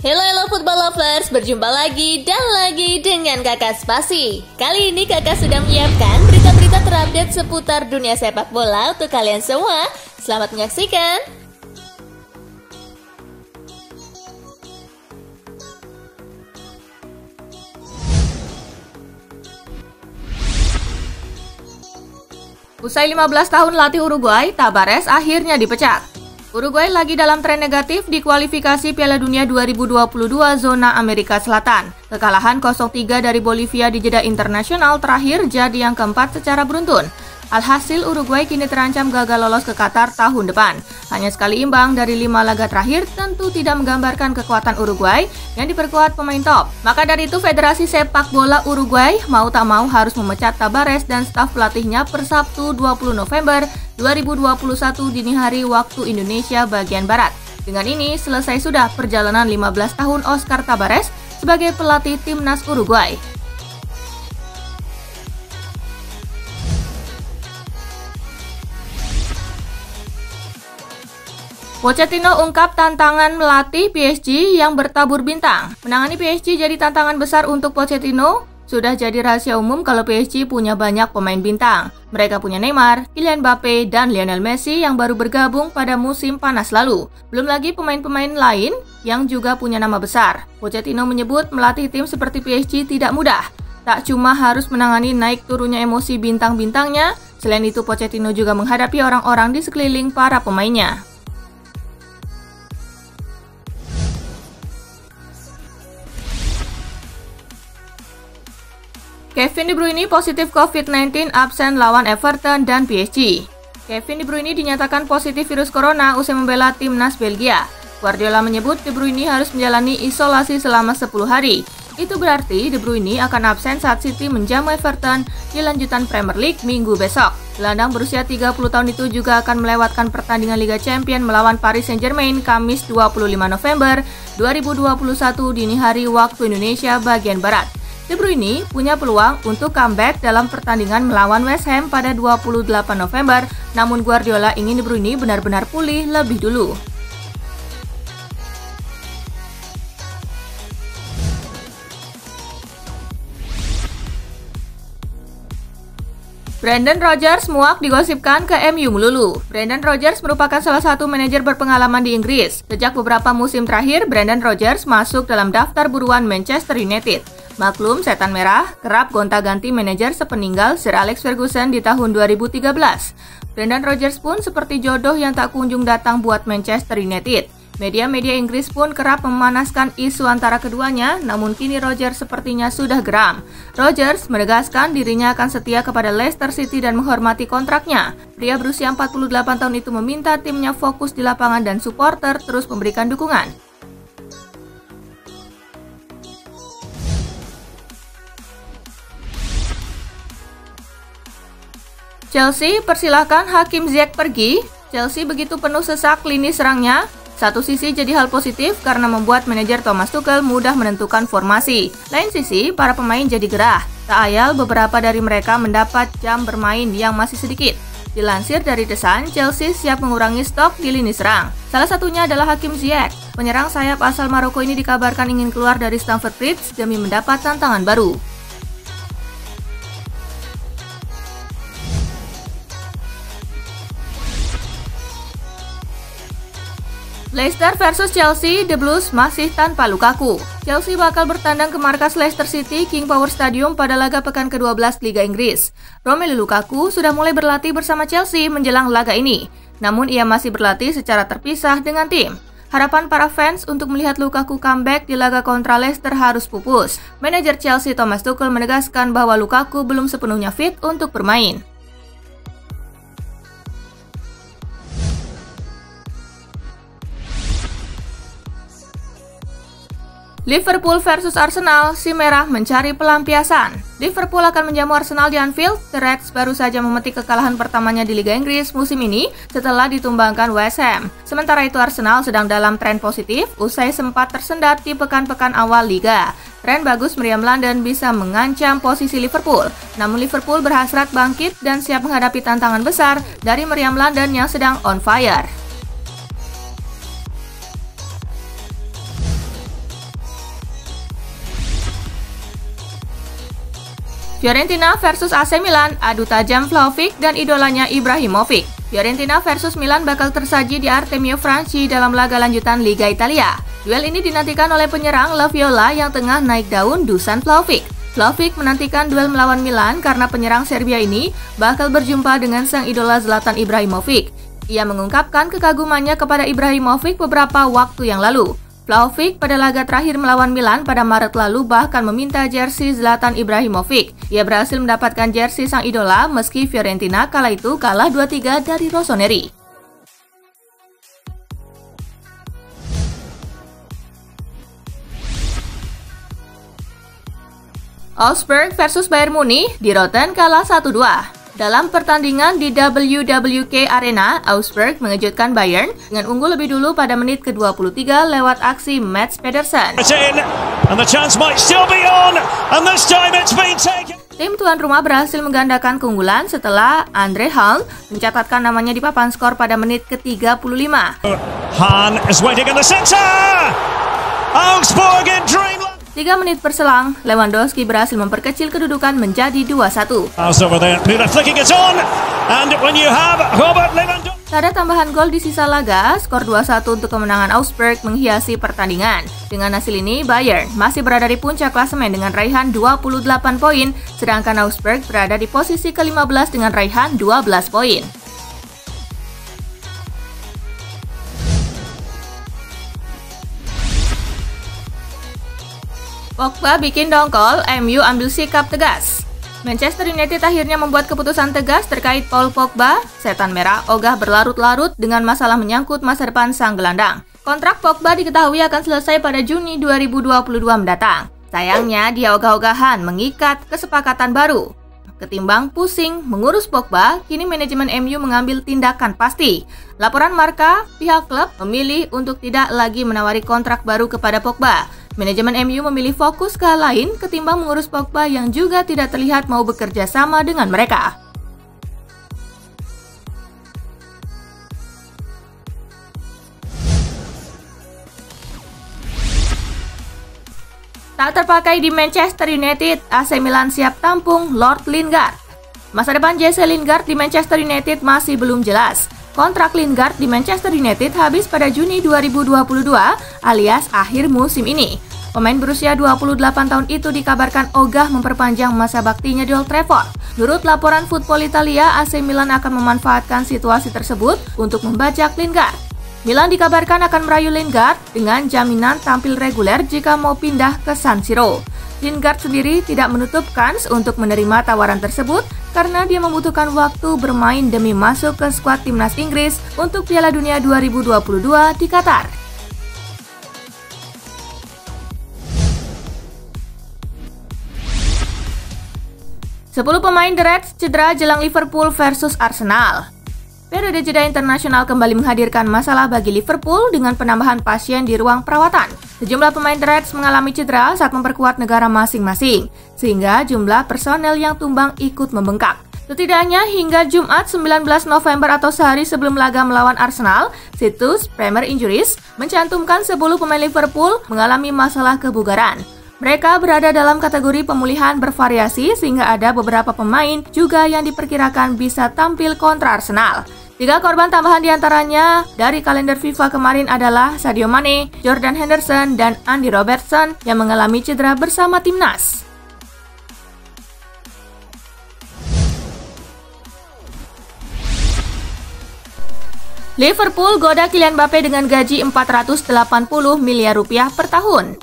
Hello football lovers, berjumpa lagi dan lagi dengan Kakak Spasi. Kali ini Kakak sudah menyiapkan berita-berita terupdate seputar dunia sepak bola untuk kalian semua. Selamat menyaksikan. Usai 15 tahun latih Uruguay, Tabares akhirnya dipecat. Uruguay lagi dalam tren negatif di kualifikasi Piala Dunia 2022 zona Amerika Selatan. Kekalahan 0-3 dari Bolivia di jeda internasional terakhir jadi yang keempat secara beruntun. Alhasil Uruguay kini terancam gagal lolos ke Qatar tahun depan. Hanya sekali imbang dari 5 laga terakhir tentu tidak menggambarkan kekuatan Uruguay yang diperkuat pemain top. Maka dari itu Federasi Sepak Bola Uruguay mau tak mau harus memecat Tabares dan staf pelatihnya per Sabtu 20 November 2021 dini hari waktu Indonesia bagian Barat. Dengan ini selesai sudah perjalanan 15 tahun Oscar Tabares sebagai pelatih timnas Uruguay. Pochettino ungkap tantangan melatih PSG yang bertabur bintang. Menangani PSG jadi tantangan besar untuk Pochettino. Sudah jadi rahasia umum kalau PSG punya banyak pemain bintang. Mereka punya Neymar, Kylian Mbappe, dan Lionel Messi yang baru bergabung pada musim panas lalu. Belum lagi pemain-pemain lain yang juga punya nama besar. Pochettino menyebut melatih tim seperti PSG tidak mudah. Tak cuma harus menangani naik turunnya emosi bintang-bintangnya, selain itu Pochettino juga menghadapi orang-orang di sekeliling para pemainnya. Kevin De Bruyne positif COVID-19 absen lawan Everton dan PSG. Kevin De Bruyne dinyatakan positif virus corona usai membela timnas Belgia. Guardiola menyebut De Bruyne harus menjalani isolasi selama 10 hari. Itu berarti De Bruyne akan absen saat City menjamu Everton di lanjutan Premier League minggu besok. Gelandang berusia 30 tahun itu juga akan melewatkan pertandingan Liga Champions melawan Paris Saint-Germain Kamis 25 November 2021 dini hari waktu Indonesia bagian Barat. De Bruyne punya peluang untuk comeback dalam pertandingan melawan West Ham pada 28 November, namun Guardiola ingin De Bruyne benar-benar pulih lebih dulu. Brendan Rodgers muak digosipkan ke MU melulu. Brendan Rodgers merupakan salah satu manajer berpengalaman di Inggris. Sejak beberapa musim terakhir, Brendan Rodgers masuk dalam daftar buruan Manchester United. Maklum, setan merah kerap gonta-ganti manajer sepeninggal Sir Alex Ferguson di tahun 2013. Brendan Rodgers pun seperti jodoh yang tak kunjung datang buat Manchester United. Media-media Inggris pun kerap memanaskan isu antara keduanya, namun kini Rodgers sepertinya sudah geram. Rodgers menegaskan dirinya akan setia kepada Leicester City dan menghormati kontraknya. Pria berusia 48 tahun itu meminta timnya fokus di lapangan dan supporter terus memberikan dukungan. Chelsea persilahkan Hakim Ziyech pergi. Chelsea begitu penuh sesak lini serangnya. Satu sisi jadi hal positif karena membuat manajer Thomas Tuchel mudah menentukan formasi. Lain sisi, para pemain jadi gerah. Tak ayal beberapa dari mereka mendapat jam bermain yang masih sedikit. Dilansir dari The Sun, Chelsea siap mengurangi stok di lini serang. Salah satunya adalah Hakim Ziyech. Penyerang sayap asal Maroko ini dikabarkan ingin keluar dari Stamford Bridge demi mendapat tantangan baru. Leicester versus Chelsea, The Blues masih tanpa Lukaku. Chelsea bakal bertandang ke markas Leicester City King Power Stadium pada laga pekan ke-12 Liga Inggris. Romelu Lukaku sudah mulai berlatih bersama Chelsea menjelang laga ini. Namun ia masih berlatih secara terpisah dengan tim. Harapan para fans untuk melihat Lukaku comeback di laga kontra Leicester harus pupus. Manajer Chelsea Thomas Tuchel menegaskan bahwa Lukaku belum sepenuhnya fit untuk bermain. Liverpool versus Arsenal, si merah mencari pelampiasan. Liverpool akan menjamu Arsenal di Anfield. The Reds baru saja memetik kekalahan pertamanya di Liga Inggris musim ini setelah ditumbangkan West Ham. Sementara itu Arsenal sedang dalam tren positif usai sempat tersendat di pekan-pekan awal Liga. Tren bagus meriam London bisa mengancam posisi Liverpool. Namun Liverpool berhasrat bangkit dan siap menghadapi tantangan besar dari meriam London yang sedang on fire. Fiorentina versus AC Milan, adu tajam Vlahovic dan idolanya Ibrahimovic. Fiorentina versus Milan bakal tersaji di Artemio Franchi dalam laga lanjutan Liga Italia. Duel ini dinantikan oleh penyerang La Viola yang tengah naik daun Dusan Vlahovic. Vlahovic menantikan duel melawan Milan karena penyerang Serbia ini bakal berjumpa dengan sang idola Zlatan Ibrahimovic. Ia mengungkapkan kekagumannya kepada Ibrahimovic beberapa waktu yang lalu. Vlahovic pada laga terakhir melawan Milan pada Maret lalu bahkan meminta jersey Zlatan Ibrahimovic. Ia berhasil mendapatkan jersey sang idola meski Fiorentina kala itu kalah 2-3 dari Rossoneri. Augsburg versus Bayern Munich, di Rotten kalah 1-2. Dalam pertandingan di WWK Arena, Augsburg mengejutkan Bayern dengan unggul lebih dulu pada menit ke-23 lewat aksi Mats Pedersen. Tim tuan rumah berhasil menggandakan keunggulan setelah Andre Hahn mencatatkan namanya di papan skor pada menit ke-35. Hahn is waiting in the center. Augsburg in dreamland. 3 menit berselang, Lewandowski berhasil memperkecil kedudukan menjadi 2-1. Tak ada tambahan gol di sisa laga, skor 2-1 untuk kemenangan Augsburg menghiasi pertandingan. Dengan hasil ini, Bayern masih berada di puncak klasemen dengan raihan 28 poin, sedangkan Augsburg berada di posisi ke-15 dengan raihan 12 poin. Pogba bikin dongkol, MU ambil sikap tegas. Manchester United akhirnya membuat keputusan tegas terkait Paul Pogba. Setan merah ogah berlarut-larut dengan masalah menyangkut masa depan sang gelandang. Kontrak Pogba diketahui akan selesai pada Juni 2022 mendatang. Sayangnya dia ogah-ogahan mengikat kesepakatan baru. Ketimbang pusing mengurus Pogba, kini manajemen MU mengambil tindakan pasti. Laporan Marca, pihak klub memilih untuk tidak lagi menawari kontrak baru kepada Pogba. Manajemen MU memilih fokus ke hal lain ketimbang mengurus Pogba yang juga tidak terlihat mau bekerja sama dengan mereka. Tak terpakai di Manchester United, AC Milan siap tampung Lord Lingard. Masa depan Jesse Lingard di Manchester United masih belum jelas. Kontrak Lingard di Manchester United habis pada Juni 2022 alias akhir musim ini. Pemain berusia 28 tahun itu dikabarkan ogah memperpanjang masa baktinya di Old Trafford. Menurut laporan Football Italia, AC Milan akan memanfaatkan situasi tersebut untuk membajak Lingard. Milan dikabarkan akan merayu Lingard dengan jaminan tampil reguler jika mau pindah ke San Siro. Lingard sendiri tidak menutup kans untuk menerima tawaran tersebut karena dia membutuhkan waktu bermain demi masuk ke skuad timnas Inggris untuk Piala Dunia 2022 di Qatar. Sepuluh pemain The Reds cedera jelang Liverpool versus Arsenal. Periode jeda internasional kembali menghadirkan masalah bagi Liverpool dengan penambahan pasien di ruang perawatan. Sejumlah pemain The Reds mengalami cedera saat memperkuat negara masing-masing, sehingga jumlah personel yang tumbang ikut membengkak. Setidaknya hingga Jumat 19 November atau sehari sebelum laga melawan Arsenal, situs Premier Injuries mencantumkan 10 pemain Liverpool mengalami masalah kebugaran. Mereka berada dalam kategori pemulihan bervariasi sehingga ada beberapa pemain juga yang diperkirakan bisa tampil kontra Arsenal. 3 korban tambahan diantaranya dari kalender FIFA kemarin adalah Sadio Mane, Jordan Henderson, dan Andy Robertson yang mengalami cedera bersama timnas. Liverpool goda Kylian Mbappe dengan gaji 480 miliar rupiah per tahun.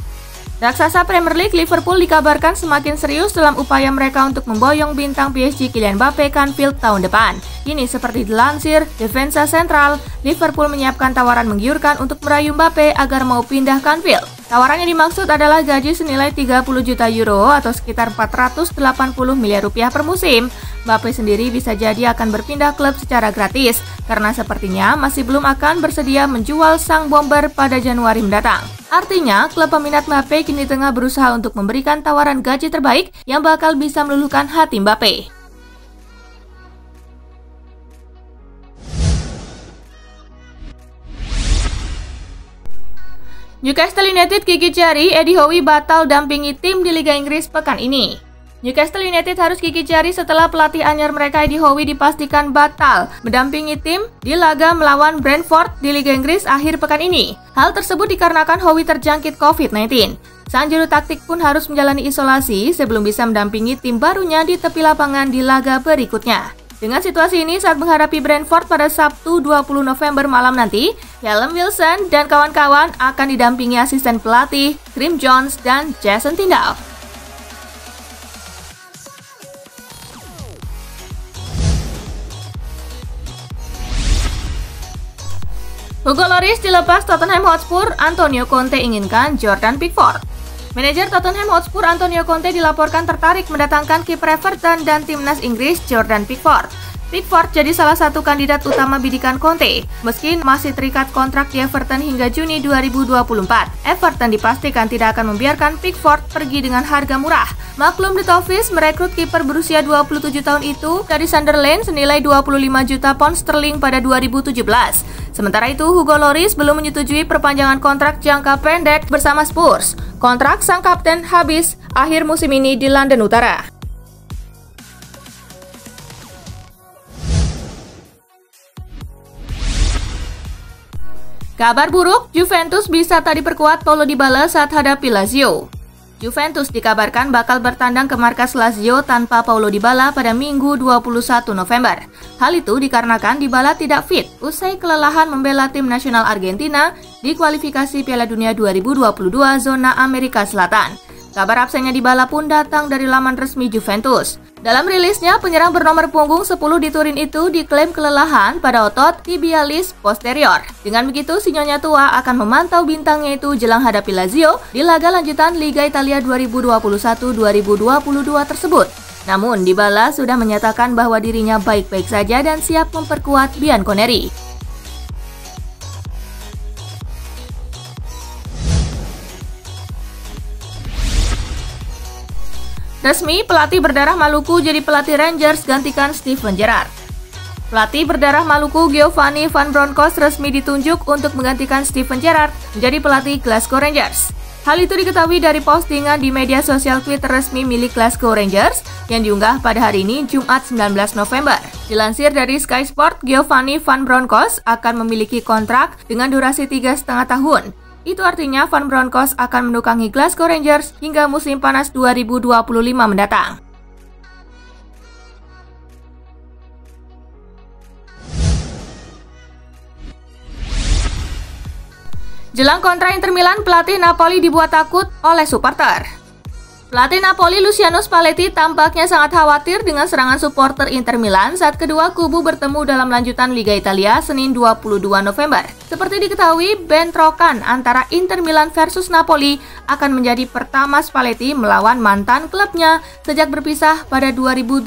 Raksasa Premier League Liverpool dikabarkan semakin serius dalam upaya mereka untuk memboyong bintang PSG Kylian Mbappe ke Anfield tahun depan. Ini seperti dilansir Defensa Central, Liverpool menyiapkan tawaran menggiurkan untuk merayu Mbappe agar mau pindah ke Anfield. Tawaran yang dimaksud adalah gaji senilai 30 juta euro atau sekitar 480 miliar rupiah per musim. Mbappe sendiri bisa jadi akan berpindah klub secara gratis karena sepertinya masih belum akan bersedia menjual sang bomber pada Januari mendatang. Artinya, klub peminat Mbappe kini tengah berusaha untuk memberikan tawaran gaji terbaik yang bakal bisa meluluhkan hati Mbappe. Newcastle United gigit jari, Eddie Howe batal dampingi tim di Liga Inggris pekan ini. Newcastle United harus gigit jari setelah pelatih anyar mereka Eddie Howe dipastikan batal mendampingi tim di laga melawan Brentford di Liga Inggris akhir pekan ini. Hal tersebut dikarenakan Howe terjangkit COVID-19. Sang juru taktik pun harus menjalani isolasi sebelum bisa mendampingi tim barunya di tepi lapangan di laga berikutnya. Dengan situasi ini, saat menghadapi Brentford pada Sabtu 20 November malam nanti, Callum Wilson dan kawan-kawan akan didampingi asisten pelatih Graeme Jones dan Jason Tindall. Hugo Lloris dilepas Tottenham Hotspur, Antonio Conte inginkan Jordan Pickford. Manajer Tottenham Hotspur Antonio Conte dilaporkan tertarik mendatangkan kiper Everton dan timnas Inggris Jordan Pickford. Pickford jadi salah satu kandidat utama bidikan Conte. Meski masih terikat kontrak di Everton hingga Juni 2024, Everton dipastikan tidak akan membiarkan Pickford pergi dengan harga murah. Maklum The Toffees merekrut kiper berusia 27 tahun itu dari Sunderland senilai 25 juta pound sterling pada 2017. Sementara itu, Hugo Lloris belum menyetujui perpanjangan kontrak jangka pendek bersama Spurs. Kontrak sang kapten habis akhir musim ini di London Utara. Kabar buruk, Juventus bisa tak diperkuat Paulo Dybala saat hadapi Lazio. Juventus dikabarkan bakal bertandang ke markas Lazio tanpa Paulo Dybala pada Minggu 21 November. Hal itu dikarenakan Dybala tidak fit usai kelelahan membela tim nasional Argentina di kualifikasi Piala Dunia 2022 zona Amerika Selatan. Kabar absennya Dybala pun datang dari laman resmi Juventus. Dalam rilisnya, penyerang bernomor punggung 10 di Turin itu diklaim kelelahan pada otot tibialis posterior. Dengan begitu, si Nyonya tua akan memantau bintangnya itu jelang hadapi Lazio di laga lanjutan Liga Italia 2021-2022 tersebut. Namun, Dybala sudah menyatakan bahwa dirinya baik-baik saja dan siap memperkuat Bianconeri. Resmi, pelatih berdarah Maluku jadi pelatih Rangers gantikan Steven Gerrard. Pelatih berdarah Maluku Giovanni Van Bronckhorst resmi ditunjuk untuk menggantikan Steven Gerrard menjadi pelatih Glasgow Rangers. Hal itu diketahui dari postingan di media sosial Twitter resmi milik Glasgow Rangers yang diunggah pada hari ini, Jumat 19 November. Dilansir dari Sky Sport, Giovanni Van Bronckhorst akan memiliki kontrak dengan durasi 3,5 tahun. Itu artinya Van Bronckhorst akan mendukangi Glasgow Rangers hingga musim panas 2025 mendatang. Jelang kontra Inter Milan, pelatih Napoli dibuat takut oleh supporter. Pelatih Napoli Luciano Spalletti tampaknya sangat khawatir dengan serangan supporter Inter Milan saat kedua kubu bertemu dalam lanjutan Liga Italia Senin 22 November. Seperti diketahui, bentrokan antara Inter Milan versus Napoli akan menjadi pertama Spalletti melawan mantan klubnya sejak berpisah pada 2018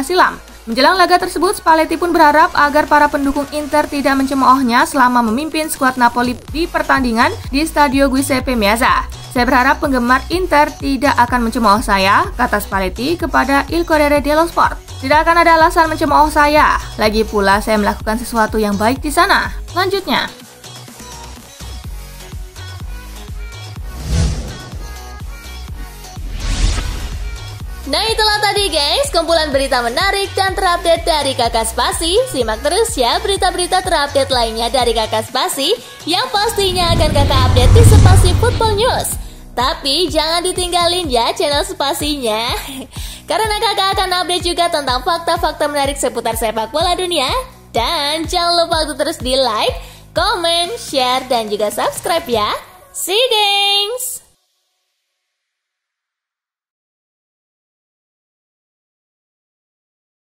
silam. Menjelang laga tersebut, Spalletti pun berharap agar para pendukung Inter tidak mencemoohnya selama memimpin skuad Napoli di pertandingan di Stadio Giuseppe Meazza. Saya berharap penggemar Inter tidak akan mencemooh saya, kata Spalletti kepada Il Corriere dello Sport. Tidak akan ada alasan mencemooh saya. Lagi pula saya melakukan sesuatu yang baik di sana. Lanjutnya. Nah, itulah tadi guys, kumpulan berita menarik dan terupdate dari Kakak Spasi. Simak terus ya berita-berita terupdate lainnya dari Kakak Spasi yang pastinya akan Kakak update di Spasi Football News. Tapi jangan ditinggalin ya channel Spasinya, karena Kakak akan update juga tentang fakta-fakta menarik seputar sepak bola dunia. Dan jangan lupa untuk terus di like, comment, share, dan juga subscribe ya. See you guys!